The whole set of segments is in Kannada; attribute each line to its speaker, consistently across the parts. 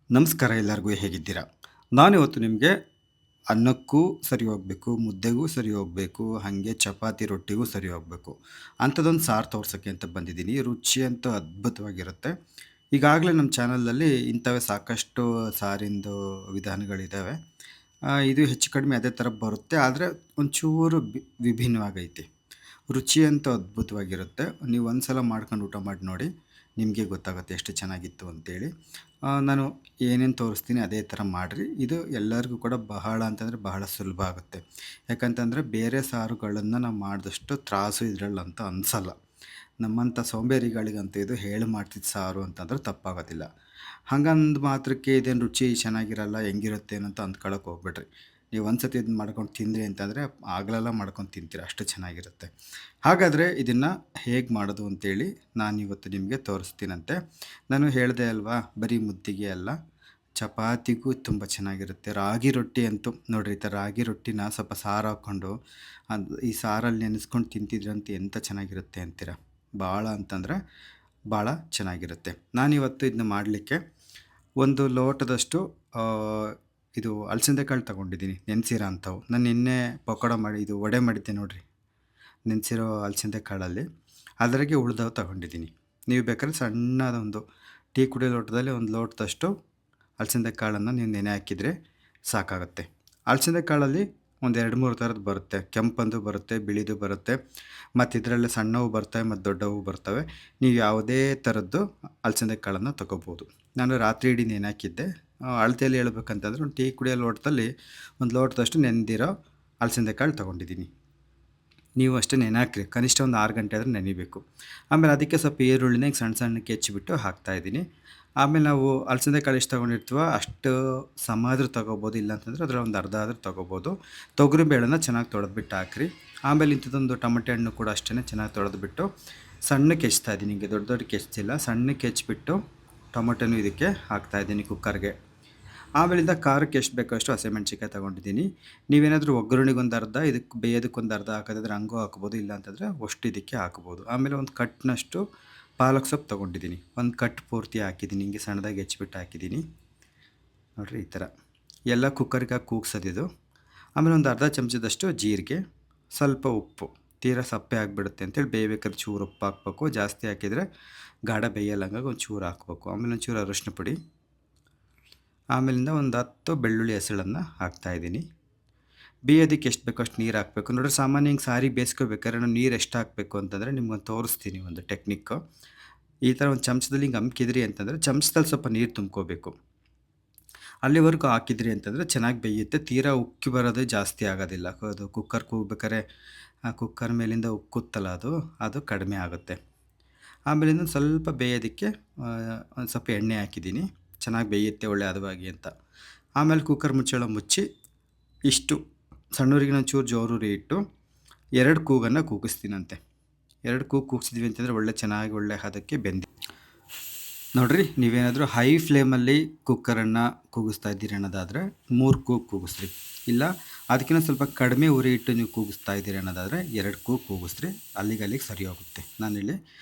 Speaker 1: ನಮಸ್ಕಾರ ಎಲ್ಲರಿಗೂ ಹೇಗಿದ್ದೀರಾ? ನಾನಿವತ್ತು ನಿಮಗೆ ಅನ್ನಕ್ಕೂ ಸರಿ ಹೋಗಬೇಕು, ಮುದ್ದೆಗೂ ಸರಿ ಹೋಗಬೇಕು, ಹಾಗೆ ಚಪಾತಿ ರೊಟ್ಟಿಗೂ ಸರಿ ಹೋಗಬೇಕು ಅಂಥದ್ದೊಂದು ಸಾರು ತೋರ್ಸೋಕ್ಕೆ ಅಂತ ಬಂದಿದ್ದೀನಿ. ರುಚಿ ಅಂತೂ ಅದ್ಭುತವಾಗಿರುತ್ತೆ. ಈಗಾಗಲೇ ನಮ್ಮ ಚಾನಲಲ್ಲಿ ಇಂಥವೇ ಸಾಕಷ್ಟು ಸಾರಿಂದು ವಿಧಾನಗಳಿದ್ದಾವೆ. ಇದು ಹೆಚ್ಚು ಕಡಿಮೆ ಅದೇ ಥರ ಬರುತ್ತೆ, ಆದರೆ ಒಂಚೂರು ವಿಭಿನ್ನವಾಗೈತೆ. ರುಚಿ ಅಂತೂ ಅದ್ಭುತವಾಗಿರುತ್ತೆ. ನೀವು ಒಂದು ಸಲ ಮಾಡ್ಕೊಂಡು ಊಟ ಮಾಡಿ ನೋಡಿ, ನಿಮಗೆ ಗೊತ್ತಾಗುತ್ತೆ ಎಷ್ಟು ಚೆನ್ನಾಗಿತ್ತು ಅಂತೇಳಿ. ನಾನು ಏನೇನು ತೋರಿಸ್ತೀನಿ ಅದೇ ಥರ ಮಾಡಿರಿ. ಇದು ಎಲ್ಲರಿಗೂ ಕೂಡ ಬಹಳ ಅಂತಂದರೆ ಬಹಳ ಸುಲಭ ಆಗುತ್ತೆ. ಯಾಕಂತಂದರೆ ಬೇರೆ ಸಾರುಗಳನ್ನು ನಾವು ಮಾಡಿದಷ್ಟು ತ್ರಾಸು ಇದರಲ್ಲಂತ ಅನಿಸಲ್ಲ. ನಮ್ಮಂಥ ಸೋಂಬೇರಿಗಳಿಗಂತೂ ಇದು ಹೇಳಿ ಮಾಡ್ತಿದ್ದ ಸಾರು ಅಂತಂದ್ರೆ ತಪ್ಪಾಗೋದಿಲ್ಲ. ಹಂಗಂದು ಮಾತ್ರಕ್ಕೆ ಇದೇನು ರುಚಿ ಚೆನ್ನಾಗಿರಲ್ಲ, ಹೆಂಗಿರುತ್ತೆ ಏನಂತ ಅಂದ್ಕೊಳ್ಳೋಕೆ ಹೋಗ್ಬೇಡ್ರಿ. ನೀವು ಒಂದು ಸತಿ ಇದನ್ನ ಮಾಡ್ಕೊಂಡು ತಿಂದ್ರಿ ಅಂತಂದರೆ ಆಗಲೆಲ್ಲ ಮಾಡ್ಕೊಂಡು ತಿಂತೀರ, ಅಷ್ಟು ಚೆನ್ನಾಗಿರುತ್ತೆ. ಹಾಗಾದರೆ ಇದನ್ನು ಹೇಗೆ ಮಾಡೋದು ಅಂತೇಳಿ ನಾನಿವತ್ತು ನಿಮಗೆ ತೋರಿಸ್ತೀನಂತೆ. ನಾನು ಹೇಳಿದೆ ಅಲ್ವಾ, ಬರೀ ಮುದ್ದಿಗೆ ಅಲ್ಲ, ಚಪಾತಿಗೂ ತುಂಬ ಚೆನ್ನಾಗಿರುತ್ತೆ. ರಾಗಿ ರೊಟ್ಟಿ ಅಂತೂ ನೋಡಿರಿ, ಈ ಥರ ರಾಗಿ ರೊಟ್ಟಿನ ಸ್ವಲ್ಪ ಸಾರು ಹಾಕ್ಕೊಂಡು ಅದು ಈ ಸಾರಲ್ಲಿ ನೆನೆಸ್ಕೊಂಡು ತಿಂತಿದ್ರಂತೂ ಎಂಥ ಚೆನ್ನಾಗಿರುತ್ತೆ ಅಂತೀರ. ಭಾಳ ಅಂತಂದರೆ ಭಾಳ ಚೆನ್ನಾಗಿರುತ್ತೆ. ನಾನಿವತ್ತು ಇದನ್ನ ಮಾಡಲಿಕ್ಕೆ ಒಂದು ಲೋಟದಷ್ಟು ಇದು ಅಲಸಂದೆ ಕಾಳು ತೊಗೊಂಡಿದ್ದೀನಿ, ನೆನೆಸಿರೋ ಅಂಥವು. ನಾನು ನಿನ್ನೆ ಪಕೋಡ ಮಾಡಿ ಇದು ವಡೆ ಮಾಡಿದ್ದೆ ನೋಡಿರಿ, ನೆನೆಸಿರೋ ಅಲಸಂದೆ ಕಾಳಲ್ಲಿ ಅದರಾಗೆ ಉಳಿದವು ತೊಗೊಂಡಿದ್ದೀನಿ. ನೀವು ಬೇಕಾದ್ರೆ ಸಣ್ಣದೊಂದು ಟೀ ಕುಡಿಯೋ ಲೋಟದಲ್ಲಿ ಒಂದು ಲೋಟದಷ್ಟು ಅಲಸಂದೆ ಕಾಳನ್ನು ನೀವು ನೆನೆ ಹಾಕಿದರೆ ಸಾಕಾಗುತ್ತೆ. ಅಲಸಂದೆ ಕಾಳಲ್ಲಿ ಒಂದು 2-3 ಥರದ್ದು ಬರುತ್ತೆ. ಕೆಂಪಂದು ಬರುತ್ತೆ, ಬಿಳಿದು ಬರುತ್ತೆ, ಮತ್ತು ಇದರಲ್ಲೇ ಸಣ್ಣವು ಬರ್ತವೆ ಮತ್ತು ದೊಡ್ಡವು ಬರ್ತವೆ. ನೀವು ಯಾವುದೇ ಥರದ್ದು ಅಲಸಂದೆ ಕಾಳನ್ನು ತೊಗೋಬೋದು. ನಾನು ರಾತ್ರಿ ಇಡೀ ನೆನೆ ಹಾಕಿದ್ದೆ. ಅಳತೆಯಲ್ಲಿ ಹೇಳ್ಬೇಕಂತಂದ್ರೆ ಒಂದು ಟೀ ಕುಡಿಯೋ ಲೋಟದಲ್ಲಿ ಒಂದು ಲೋಟದಷ್ಟು ನೆನೆದಿರೋ ಅಲಸಂದೆ ಕಾಳು ತೊಗೊಂಡಿದ್ದೀನಿ. ನೀವು ಅಷ್ಟೇ ನೆನೆ ಹಾಕಿರಿ, ಕನಿಷ್ಠ ಒಂದು 6 ಗಂಟೆ ಆದರೂ ನೆನಿಬೇಕು. ಆಮೇಲೆ ಅದಕ್ಕೆ ಸ್ವಲ್ಪ ಈರುಳ್ಳಿನ ಸಣ್ಣ ಸಣ್ಣಕ್ಕೆ ಹೆಚ್ಚಿಬಿಟ್ಟು ಹಾಕ್ತಾಯಿದ್ದೀನಿ. ಆಮೇಲೆ ನಾವು ಅಲಸಂದೆ ಕಾಳು ಎಷ್ಟು ತೊಗೊಂಡಿರ್ತೀವೋ ಅಷ್ಟು ಸಮ ಆದರೂ ತೊಗೋಬೋದು, ಇಲ್ಲಾಂತಂದರೆ ಅದರಲ್ಲಿ ಒಂದು ಅರ್ಧ ಆದರೂ ತೊಗೋಬೋದು. ತೊಗರಿಬೇಳೆನ ಚೆನ್ನಾಗಿ ತೊಳೆದ್ಬಿಟ್ಟು ಹಾಕಿರಿ. ಆಮೇಲೆ ಇಂಥದ್ದೊಂದು ಟೊಮೆಟೊ ಹಣ್ಣು ಕೂಡ ಅಷ್ಟೇ ಚೆನ್ನಾಗಿ ತೊಳೆದ್ಬಿಟ್ಟು ಸಣ್ಣಕ್ಕೆ ಹೆಚ್ತಾಯಿದ್ದೀನಿ. ಹಿಂಗೆ ದೊಡ್ಡ ದೊಡ್ಡಕ್ಕೆ ಹೆಚ್ಚಿಲ್ಲ, ಸಣ್ಣಕ್ಕೆ ಹೆಚ್ಚಿಬಿಟ್ಟು ಟೊಮೆಟೊನೂ ಇದಕ್ಕೆ ಹಾಕ್ತಾಯಿದ್ದೀನಿ ಕುಕ್ಕರ್ಗೆ. ಆಮೇಲಿಂದ ಖಾರಕ್ಕೆ ಎಷ್ಟು ಬೇಕೋ ಅಷ್ಟು ಹಸಿಮೆಣ್ಸಿನ್ಕಾಯಿ ತೊಗೊಂಡಿದ್ದೀನಿ. ನೀವೇನಾದರೂ ಒಗ್ಗರಣೆಗೆ ಒಂದು ಅರ್ಧ, ಇದಕ್ಕೆ ಬೇಯೋದಕ್ಕೊಂದು ಅರ್ಧ ಹಾಕೋದಾದ್ರೆ ಹಂಗೂ ಹಾಕ್ಬೋದು, ಇಲ್ಲಾಂತಂದರೆ ಅಷ್ಟು ಇದಕ್ಕೆ ಹಾಕ್ಬೋದು. ಆಮೇಲೆ ಒಂದು ಕಟ್ನಷ್ಟು ಪಾಲಕ್ ಸೊಪ್ಪು ತೊಗೊಂಡಿದ್ದೀನಿ, ಒಂದು ಕಟ್ ಪೂರ್ತಿ ಹಾಕಿದ್ದೀನಿ, ಹಿಂಗೆ ಸಣ್ಣದಾಗಿ ಹೆಚ್ಚಿಬಿಟ್ಟು ಹಾಕಿದ್ದೀನಿ ನೋಡಿರಿ. ಈ ಥರ ಎಲ್ಲ ಕುಕ್ಕರ್ಗೆ ಹಾಕಿ ಕೂಗ್ಸೋದಿದು. ಆಮೇಲೆ ಒಂದು ಅರ್ಧ ಚಮಚದಷ್ಟು ಜೀರಿಗೆ, ಸ್ವಲ್ಪ ಉಪ್ಪು, ತೀರಾ ಸಪ್ಪೆ ಆಗಿಬಿಡುತ್ತೆ ಅಂತೇಳಿ ಬೇಯಬೇಕಾದ್ರೆ ಚೂರು ಉಪ್ಪು ಹಾಕ್ಬೇಕು. ಜಾಸ್ತಿ ಹಾಕಿದರೆ ಗಾಢ ಬೇಯಲ್ಲ, ಹಂಗಾಗಿ ಒಂದು ಚೂರು ಹಾಕ್ಬೇಕು. ಆಮೇಲೆ ಒಂಚೂರು ಅರಿಶಿನ ಪುಡಿ, ಆಮೇಲಿಂದ ಒಂದು 10 ಬೆಳ್ಳುಳ್ಳಿ ಹೆಸಳನ್ನು ಹಾಕ್ತಾಯಿದ್ದೀನಿ. ಬೇಯೋದಕ್ಕೆ ಎಷ್ಟು ಬೇಕೋ ಅಷ್ಟು ನೀರು ಹಾಕಬೇಕು. ನೋಡಿರಿ, ಸಾಮಾನ್ಯ ಹಿಂಗೆ ಸಾರಿ ಬೇಯಿಸ್ಕೋಬೇಕಾದ್ರೆ ನಾವು ನೀರು ಎಷ್ಟು ಹಾಕಬೇಕು ಅಂತಂದರೆ ನಿಮ್ಗೊಂದು ತೋರಿಸ್ತೀನಿ ಒಂದು ಟೆಕ್ನಿಕ್ಕು. ಈ ಥರ ಒಂದು ಚಮಚದಲ್ಲಿ ಹಿಂಗೆ ಅಮ್ಕಿದ್ರಿ ಅಂತಂದರೆ ಚಮಚದಲ್ಲಿ ಸ್ವಲ್ಪ ನೀರು ತುಂಬ್ಕೋಬೇಕು. ಅಲ್ಲಿವರೆಗೂ ಹಾಕಿದ್ರಿ ಅಂತಂದರೆ ಚೆನ್ನಾಗಿ ಬೇಯುತ್ತೆ, ತೀರಾ ಉಕ್ಕಿ ಬರೋದು ಜಾಸ್ತಿ ಆಗೋದಿಲ್ಲ. ಅದು ಕುಕ್ಕರ್ ಕೂಗ್ಬೇಕಾದ್ರೆ ಆ ಕುಕ್ಕರ್ ಮೇಲಿಂದ ಉಕ್ಕುತ್ತಲ್ಲ, ಅದು ಕಡಿಮೆ ಆಗುತ್ತೆ. ಆಮೇಲಿಂದ ಸ್ವಲ್ಪ ಬೇಯೋದಕ್ಕೆ ಒಂದು ಸ್ವಲ್ಪ ಎಣ್ಣೆ ಹಾಕಿದ್ದೀನಿ, ಚೆನ್ನಾಗಿ ಬೇಯುತ್ತೆ ಒಳ್ಳೆ ಹದವಾಗಿ ಅಂತ. ಆಮೇಲೆ ಕುಕ್ಕರ್ ಮುಚ್ಚಳ ಮುಚ್ಚಿ ಇಷ್ಟು ಸಣ್ಣೂರಿಗೆ ಚೂರು ಜೋರುರಿ ಇಟ್ಟು 2 ಕೂಗನ್ನು ಕೂಗಿಸ್ತೀನಂತೆ. 2 ಕೂಗು ಕೂಗಿಸಿದ್ವಿ ಅಂತಂದರೆ ಒಳ್ಳೆ ಚೆನ್ನಾಗಿ ಒಳ್ಳೆ ಹದಕ್ಕೆ ನೋಡಿರಿ, ನೀವೇನಾದರೂ ಹೈ ಫ್ಲೇಮಲ್ಲಿ ಕುಕ್ಕರನ್ನು ಕೂಗಿಸ್ತಾ ಇದ್ದೀರಿ ಅನ್ನೋದಾದರೆ 3 ಕೂಗು ಕೂಗಿಸ್ರಿ. ಇಲ್ಲ ಅದಕ್ಕಿಂತ ಸ್ವಲ್ಪ ಕಡಿಮೆ ಉರಿ ಇಟ್ಟು ನೀವು ಕೂಗಿಸ್ತಾ ಇದ್ದೀರಿ ಅನ್ನೋದಾದರೆ 2 ಕೂಗು ಕೂಗಿಸ್ರಿ, ಅಲ್ಲಿಗೆ ಸರಿ ಹೋಗುತ್ತೆ. ನಾನಿಲ್ಲಿ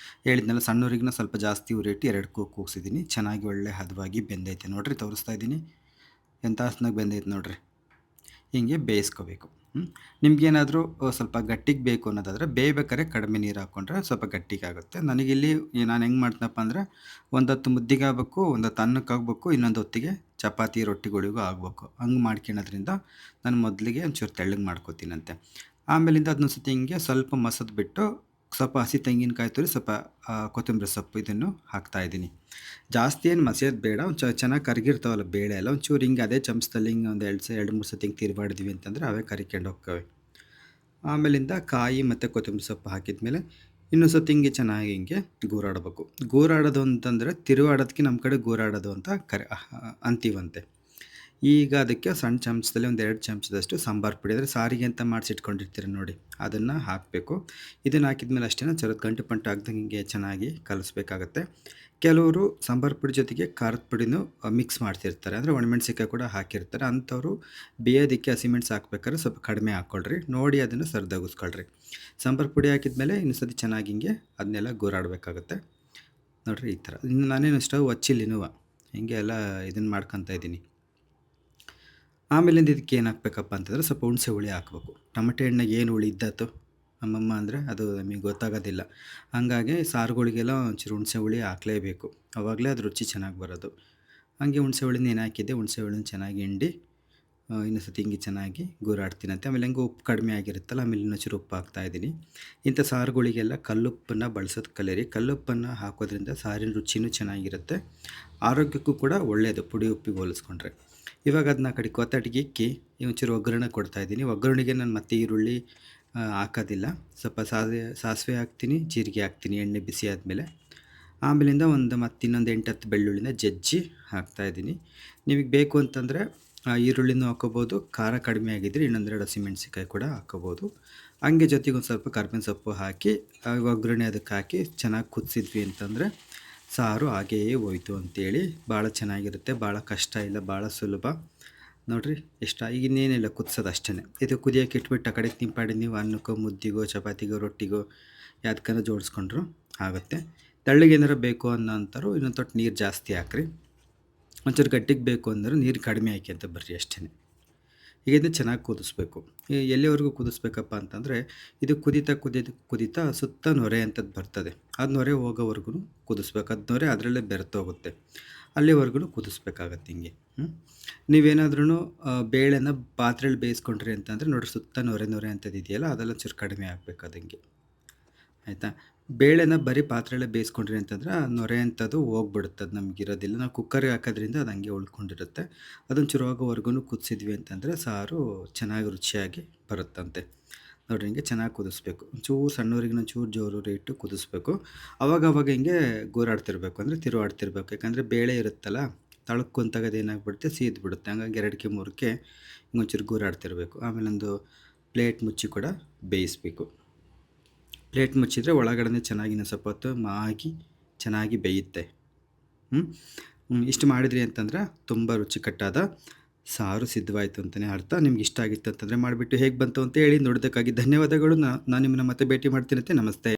Speaker 1: ಹೇಳಿದ್ನಲ್ಲ, ಸಣ್ಣೂರಿಗಿನ ಸ್ವಲ್ಪ ಜಾಸ್ತಿ ಉರಿ ಇಟ್ಟು 2 ಕೂಗು ಕೂಗಿಸಿದ್ದೀನಿ. ಚೆನ್ನಾಗಿ ಒಳ್ಳೆ ಹದವಾಗಿ ಬೆಂದೈತೆ ನೋಡಿರಿ, ತೋರಿಸ್ತಾ ಇದ್ದೀನಿ ಎಂಥ ಹಸ್ನಾಗಿ ಬೆಂದೈತೆ ನೋಡಿರಿ. ಹೀಗೆ ಬೇಯಿಸ್ಕೋಬೇಕು. ನಿಮಗೇನಾದರೂ ಸ್ವಲ್ಪ ಗಟ್ಟಿಗೆ ಬೇಕು ಅನ್ನೋದಾದರೆ ಬೇಯಬೇಕಾದ್ರೆ ಕಡಿಮೆ ನೀರು ಹಾಕ್ಕೊಂಡ್ರೆ ಸ್ವಲ್ಪ ಗಟ್ಟಿಗಾಗುತ್ತೆ. ನನಗಿಲ್ಲಿ ನಾನು ಹೆಂಗೆ ಮಾಡ್ತೀನಪ್ಪ ಅಂದರೆ, ಒಂದು ಹೊತ್ತು ಮುದ್ದಿಗೆ ಆಗಬೇಕು, ಒಂದು ಹೊತ್ತು ಅನ್ನಕ್ಕೆ ಆಗಬೇಕು, ಇನ್ನೊಂದು ಹೊತ್ತಿಗೆ ಚಪಾತಿ ರೊಟ್ಟಿಗಳಿಗೂ ಆಗಬೇಕು. ಹಂಗೆ ಮಾಡ್ಕೊಳ್ಳೋದ್ರಿಂದ ನಾನು ಮೊದಲಿಗೆ ಒಂಚೂರು ತೆಳ್ಳಗೆ ಮಾಡ್ಕೋತೀನಂತೆ. ಆಮೇಲಿಂದ ಅದನ್ನ ಸತಿ ಹಿಂಗೆ ಸ್ವಲ್ಪ ಮಸದು ಬಿಟ್ಟು ಸ್ವಲ್ಪ ಹಸಿ ತೆಂಗಿನಕಾಯಿ ತುರಿ, ಸ್ವಲ್ಪ ಕೊತ್ತಂಬರಿ ಸೊಪ್ಪು ಇದನ್ನು ಹಾಕ್ತಾಯಿದ್ದೀನಿ. ಜಾಸ್ತಿ ಏನು ಮಸೆಯೋದು ಬೇಡ, ಒಂದು ಚೆನ್ನಾಗಿ ಕರಗಿರ್ತಾವಲ್ಲ ಬೇಳೆ ಎಲ್ಲ, ಒಂಚೂರು ಹಿಂಗೆ ಅದೇ ಚಮಚದಲ್ಲಿ ಹಿಂಗೆ ಒಂದು 2-3 ಸತಿ ಹಿಂಗೆ ತಿರುಗಾಡಿದ್ವಿ ಅಂತಂದರೆ ಅವೇ ಕರಿಕೊಂಡು ಹೋಗ್ತವೆ. ಆಮೇಲಿಂದ ಕಾಯಿ ಮತ್ತು ಕೊತ್ತಂಬರಿ ಸೊಪ್ಪು ಹಾಕಿದ್ಮೇಲೆ ಇನ್ನೊಂದು ಸತಿ ಹಿಂಗೆ ಚೆನ್ನಾಗಿ ಹಿಂಗೆ ಗೂರಾಡಬೇಕು. ಗೂರಾಡೋದು ಅಂತಂದರೆ ತಿರುವಾಡೋದಕ್ಕೆ ನಮ್ಮ ಕಡೆ ಗೂರಾಡೋದು ಅಂತ ಅಂತೀವಂತೆ. ಈಗ ಅದಕ್ಕೆ ಸಣ್ಣ ಚಮಚದಲ್ಲಿ ಒಂದು 2 ಚಮಚದಷ್ಟು ಸಾಂಬಾರು ಪುಡಿ, ಅಂದರೆ ಸಾರಿಗೆ ಅಂತ ಮಾಡಿಸಿಟ್ಕೊಂಡಿರ್ತೀರ ನೋಡಿ, ಅದನ್ನು ಹಾಕಬೇಕು. ಇದನ್ನು ಹಾಕಿದ್ಮೇಲೆ ಅಷ್ಟೇ ಸ್ವಲ್ಪ ಗಂಟು ಪಂಟು ಆಗ್ದಂಗೆ ಹಿಂಗೆ ಚೆನ್ನಾಗಿ ಕಲಿಸ್ಬೇಕಾಗತ್ತೆ. ಕೆಲವರು ಸಾಂಬಾರು ಪುಡಿ ಜೊತೆಗೆ ಖಾರದ ಪುಡಿನೂ ಮಿಕ್ಸ್ ಮಾಡ್ತಿರ್ತಾರೆ, ಅಂದರೆ ಒಣಮೆಣ್ಸಿನ್ಕಾಯಿ ಕೂಡ ಹಾಕಿರ್ತಾರೆ. ಅಂಥವ್ರು ಬೇಯೋದಕ್ಕೆ ಹಸಿಮೆಣ್ಸು ಹಾಕ್ಬೇಕಾದ್ರೆ ಸ್ವಲ್ಪ ಕಡಿಮೆ ಹಾಕ್ಕೊಳ್ರಿ, ನೋಡಿ ಅದನ್ನು ಸರಿದೂಗಿಸ್ಕೊಳ್ರಿ. ಸಾಂಬಾರು ಪುಡಿ ಹಾಕಿದ್ಮೇಲೆ ಇನ್ನೊಂದು ಸತಿ ಚೆನ್ನಾಗಿ ಹಿಂಗೆ ಅದನ್ನೆಲ್ಲ ಗೂರಾಡಬೇಕಾಗುತ್ತೆ ನೋಡಿರಿ. ಈ ಥರ ಇನ್ನು ನಾನೇನು ಸ್ಟವ್ ಹಚ್ಚಿಲ್ಲಿನೂ ಹಿಂಗೆ ಎಲ್ಲ ಇದನ್ನು ಮಾಡ್ಕೊತಾ ಇದ್ದೀನಿ. ಆಮೇಲಿಂದ ಇದಕ್ಕೆ ಏನು ಹಾಕ್ಬೇಕಪ್ಪ ಅಂತಂದರೆ ಸ್ವಲ್ಪ ಹುಣಸೆ ಹುಳಿ ಹಾಕ್ಬೇಕು. ಟಮಟೆ ಹಣ್ಣಾಗ ಏನು ಹುಳಿ ಇದ್ದಾತು ನಮ್ಮಮ್ಮ ಅಂದರೆ ಅದು ನಮಗೆ ಗೊತ್ತಾಗೋದಿಲ್ಲ. ಹಾಗಾಗಿ ಸಾರುಗಳಿಗೆಲ್ಲ ಒಂಚೂರು ಹುಣಸೆ ಹುಳಿ ಹಾಕಲೇಬೇಕು. ಆವಾಗಲೇ ಅದು ರುಚಿ ಚೆನ್ನಾಗಿ ಬರೋದು. ಹಾಗೆ ಹುಣಸೆ ಹುಳಿನ ಏನು ಹಾಕಿದ್ದೆ, ಹುಣಸೆ ಹುಳಿನ ಚೆನ್ನಾಗಿ ಹಿಂಡಿ ಇನ್ನೊಂದು ಸತಿ ಹಿಂಗೆ ಚೆನ್ನಾಗಿ ಗೂರಾಡ್ತೀನಂತೆ. ಆಮೇಲೆ ಹೆಂಗೆ ಉಪ್ಪು ಕಡಿಮೆ ಆಗಿರುತ್ತಲ್ಲ, ಆಮೇಲೆ ಇನ್ನೊಂಚೂರು ಉಪ್ಪು ಹಾಕ್ತಾಯಿದ್ದೀನಿ. ಇಂಥ ಸಾರುಗಳಿಗೆಲ್ಲ ಕಲ್ಲುಪ್ಪನ್ನು ಬಳಸೋದು ಕಲೀರಿ. ಕಲ್ಲುಪ್ಪನ್ನು ಹಾಕೋದ್ರಿಂದ ಸಾರಿನ ರುಚಿನೂ ಚೆನ್ನಾಗಿರುತ್ತೆ, ಆರೋಗ್ಯಕ್ಕೂ ಕೂಡ ಒಳ್ಳೆಯದು ಪುಡಿ ಉಪ್ಪಿಗೆ ಹೋಲಿಸ್ಕೊಂಡ್ರೆ. ಇವಾಗ ಅದನ್ನ ಆ ಕಡೆ ಕೊತ್ತಟಿಗೆ ಇಕ್ಕಿ ಒಂಚೂರು ಒಗ್ಗರಣೆ ಕೊಡ್ತಾಯಿದ್ದೀನಿ. ಒಗ್ಗರಣೆಗೆ ನಾನು ಮತ್ತೆ ಈರುಳ್ಳಿ ಹಾಕೋದಿಲ್ಲ. ಸ್ವಲ್ಪ ಸಾಸಿವೆ ಹಾಕ್ತೀನಿ, ಜೀರಿಗೆ ಹಾಕ್ತೀನಿ ಎಣ್ಣೆ ಬಿಸಿ ಆದಮೇಲೆ. ಆಮೇಲಿಂದ ಮತ್ತೆ ಇನ್ನೊಂದು 8-10 ಬೆಳ್ಳುಳ್ಳಿನ ಜಜ್ಜಿ ಹಾಕ್ತಾಯಿದ್ದೀನಿ. ನಿಮಗೆ ಬೇಕು ಅಂತಂದರೆ ಈರುಳ್ಳಿನೂ ಹಾಕ್ಕೋಬೋದು, ಖಾರ ಕಡಿಮೆ ಆಗಿದ್ದರೆ ಇನ್ನೊಂದೆರಡು ಹಸಿಮೆಣ್ಸಿನ್ಕಾಯಿ ಕೂಡ ಹಾಕ್ಕೋಬೋದು. ಹಂಗೆ ಜೊತೆಗೆ ಒಂದು ಸ್ವಲ್ಪ ಕರ್ಬೇವಿನ ಸೊಪ್ಪು ಹಾಕಿ ಒಗ್ಗರಣೆ ಅದಕ್ಕೆ ಹಾಕಿ ಚೆನ್ನಾಗಿ ಕುದಿಸಿದ್ವಿ ಅಂತಂದರೆ ಸಾರು ಹಾಗೆಯೇ ಹೋಯ್ತು ಅಂತೇಳಿ. ಭಾಳ ಚೆನ್ನಾಗಿರುತ್ತೆ, ಭಾಳ ಕಷ್ಟ ಇಲ್ಲ, ಭಾಳ ಸುಲಭ. ನೋಡಿರಿ ಈಗ ಇನ್ನೇನಿಲ್ಲ, ಕುದಿಸೋದು ಅಷ್ಟೇ. ಇದು ಕುದಿಯೋಕೆ ಇಟ್ಬಿಟ್ಟು ಆ ಕಡೆಗೆ ನಿಂಪಾಡಿ ನೀವು ಅನ್ನಕ್ಕೋ ಮುದ್ದಿಗೋ ಚಪಾತಿಗೋ ರೊಟ್ಟಿಗೋ ಯಾವ್ದಕ್ಕನ ಜೋಡಿಸ್ಕೊಂಡ್ರು ಆಗುತ್ತೆ. ತೆಳ್ಳಗೆ ಏನಾರು ಬೇಕು ಅನ್ನೋ ಅಂತಾರು ಇನ್ನೊಂದು ತೊಟ್ಟು ನೀರು ಜಾಸ್ತಿ ಹಾಕ್ರಿ. ಒಂಚೂರು ಗಟ್ಟಿಗೆ ಬೇಕು ಅಂದ್ರೆ ನೀರು ಕಡಿಮೆ ಹಾಕಿ ಅಂತ ಬರ್ರಿ ಅಷ್ಟೇ. ಈಗ ಇದನ್ನು ಚೆನ್ನಾಗಿ ಕುದಿಸ್ಬೇಕು. ಎಲ್ಲಿವರೆಗೂ ಕುದಿಸ್ಬೇಕಪ್ಪ ಅಂತಂದರೆ ಇದು ಕುದೀತಾ ಸುತ್ತ ನೊರೆ ಅಂಥದ್ದು ಬರ್ತದೆ. ಅದು ನೊರೆ ಹೋಗೋವರೆಗೂ ಕುದಿಸ್ಬೇಕು. ಅದು ನೊರೆ ಅದರಲ್ಲೇ ಬೆರೆತೋಗುತ್ತೆ, ಅಲ್ಲಿವರೆಗೂ ಕುದಿಸ್ಬೇಕಾಗತ್ತೆ ಹಿಂಗೆ. ನೀವೇನಾದ್ರೂ ಬೇಳೆನ ಪಾತ್ರೆಯಲ್ಲಿ ಬೇಯಿಸ್ಕೊಂಡ್ರಿ ಅಂತಂದರೆ ನೋಡಿರಿ ಸುತ್ತ ನೊರೆ ನೊರೆ ಅಂಥದ್ದು ಇದೆಯಲ್ಲ, ಅದೆಲ್ಲ ಒಂಚೂರು ಕಡಿಮೆ ಆಗಬೇಕು ಅದಂಗೆ, ಆಯಿತಾ. ಬೇಳೆನ ಬರೀ ಪಾತ್ರೆಯಲ್ಲೇ ಬೇಯಿಸ್ಕೊಂಡ್ರಿ ಅಂತಂದ್ರೆ ಆ ನೊರೆ ಅಂಥದ್ದು ಹೋಗ್ಬಿಡುತ್ತೆ, ಅದು ನಮಗಿರೋದಿಲ್ಲ. ನಾವು ಕುಕ್ಕರ್ಗೆ ಹಾಕೋದ್ರಿಂದ ಅದು ಹಂಗೆ ಉಳ್ಕೊಂಡಿರುತ್ತೆ. ಅದೊಂಚೂರು ಹೋಗೋವರೆಗೂ ಕುದಿಸಿದ್ವಿ ಅಂತಂದರೆ ಸಾರು ಚೆನ್ನಾಗಿ ರುಚಿಯಾಗಿ ಬರುತ್ತಂತೆ. ನೋಡಿರಿ ಹಿಂಗೆ ಚೆನ್ನಾಗಿ ಕುದಿಸ್ಬೇಕು. ಒಂಚೂರು ಸಣ್ಣೂರಿಗೆ ಒಂಚೂರು ಜೋರು ಇಟ್ಟು ಕುದಿಸ್ಬೇಕು. ಅವಾಗ ಹಿಂಗೆ ಗೂರಾಡ್ತಿರ್ಬೇಕು, ಅಂದರೆ ತಿರುವಾಡ್ತಿರ್ಬೇಕು. ಯಾಕಂದರೆ ಬೇಳೆ ಇರುತ್ತಲ್ಲ, ತಳಕ್ಕೆ ಕುಂತಾಗ ಅದು ಏನಾಗ್ಬಿಡುತ್ತೆ, ಸೀದ್ಬಿಡುತ್ತೆ. ಹಂಗಾಗಿ 2ಕ್ಕೆ 3ಕ್ಕೆ ಹಿಂಗೊಂಚೂರು ಗೂರಾಡ್ತಿರ್ಬೇಕು. ಆಮೇಲೆ ಒಂದು ಪ್ಲೇಟ್ ಮುಚ್ಚಿ ಕೂಡ ಬೇಯಿಸಬೇಕು. ಪ್ಲೇಟ್ ಮುಚ್ಚಿದರೆ ಒಳಗಡೆ ಚೆನ್ನಾಗಿ ಸ್ವಲ್ಪ ಹೊತ್ತು ಮಾಗಿ ಚೆನ್ನಾಗಿ ಬೇಯುತ್ತೆ. ಇಷ್ಟು ಮಾಡಿದ್ರಿ ಅಂತಂದ್ರೆ ತುಂಬ ರುಚಿಕಟ್ಟಾದ ಸಾರು ಸಿದ್ಧವಾಯಿತು ಅಂತಲೇ ಅರ್ಥ. ನಿಮ್ಗೆ ಇಷ್ಟ ಆಗಿತ್ತು ಅಂತಂದರೆ ಮಾಡಿಬಿಟ್ಟು ಹೇಗೆ ಬಂತು ಅಂತ ಹೇಳಿ. ನೋಡೋದಕ್ಕಾಗಿ ಧನ್ಯವಾದಗಳು. ನಾನು ನಿಮ್ಮನ್ನ ಮತ್ತೆ ಭೇಟಿ ಮಾಡ್ತೀನಂತೆ. ನಮಸ್ತೆ.